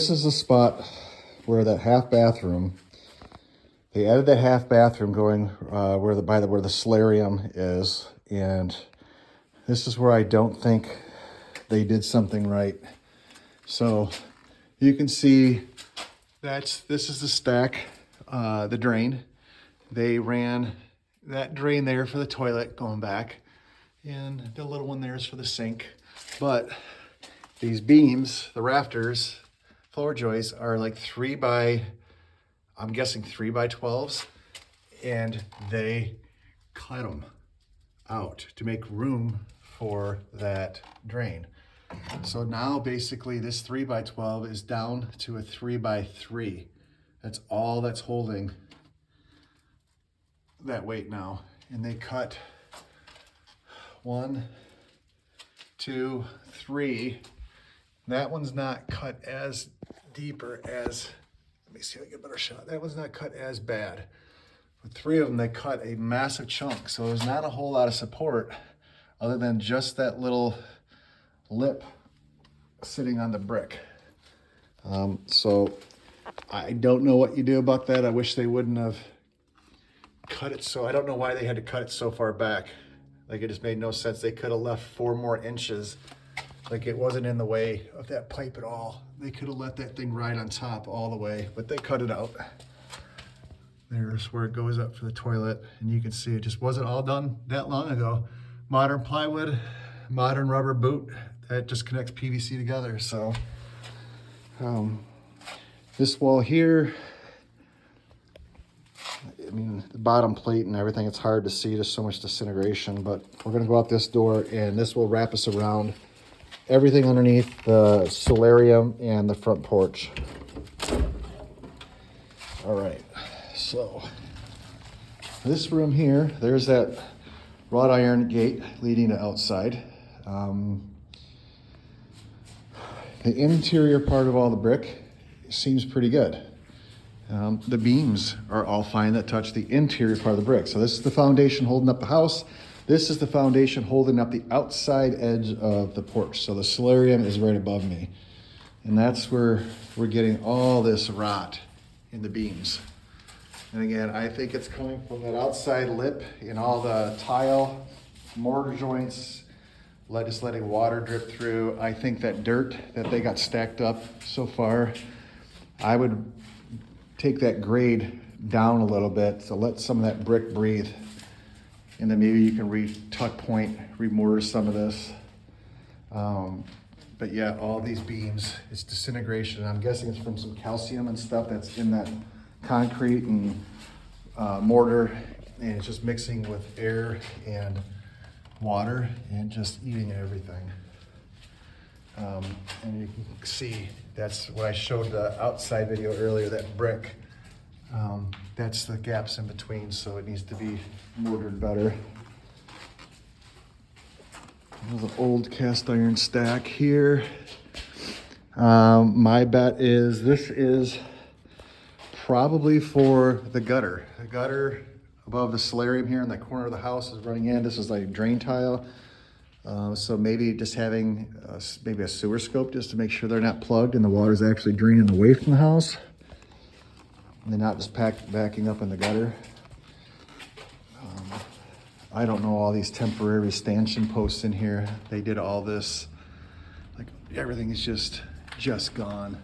This is the spot where that half bathroom, they added that half bathroom going where the solarium is, and this is where I don't think they did something right. So you can see this is the stack, the drain. They ran that drain there for the toilet going back, and the little one there is for the sink. But these beams, the rafters, floor joists are like I'm guessing 3x12s, and they cut them out to make room for that drain. So now basically this 3x12 is down to a 3x3. That's all that's holding that weight now. And they cut 1, 2, 3. That one's not cut as deeper as, let me see if I get a better shot. That one's not cut as bad. With 3 of them, they cut a massive chunk. So there's not a whole lot of support other than just that little lip sitting on the brick. So I don't know what you do about that. I wish they wouldn't have cut it. So I don't know why they had to cut it so far back. Like, it just made no sense. They could have left 4 more inches. Like, it wasn't in the way of that pipe at all. They could have let that thing ride on top all the way, but they cut it out. There's where it goes up for the toilet, and you can see it just wasn't all done that long ago. Modern plywood, modern rubber boot, that just connects PVC together. So this wall here, I mean, the bottom plate and everything, it's hard to see, just so much disintegration, but we're gonna go out this door, and this will wrap us around everything underneath the solarium and the front porch. All right, so this room here, there's that wrought iron gate leading to outside. The interior part of all the brick seems pretty good. The beams are all fine that touch the interior part of the brick. So this is the foundation holding up the house. This is the foundation holding up the outside edge of the porch. So the solarium is right above me. And that's where we're getting all this rot in the beams. And again, I think it's coming from that outside lip in all the tile, mortar joints, just letting water drip through. I think that dirt that they got stacked up so far, I would take that grade down a little bit to let some of that brick breathe. And then maybe you can tuck point, remortar some of this. But yeah, all these beams, it's disintegration. I'm guessing it's from some calcium and stuff that's in that concrete and mortar, and it's just mixing with air and water and just eating everything. And you can see, that's what I showed the outside video earlier, that brick. That's the gaps in between, so it needs to be mortared better. There's an old cast iron stack here. My bet is this is probably for the gutter. The gutter above the solarium here in the corner of the house is running in. This is like drain tile. So maybe just having maybe a sewer scope just to make sure they're not plugged and the water's actually draining away from the house. And they're not just backing up in the gutter. I don't know all these temporary stanchion posts in here. They did all this, like everything is just gone.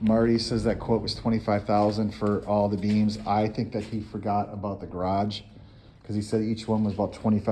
Marty says that quote was $25,000 for all the beams. I think that he forgot about the garage, because he said each one was about $2,500.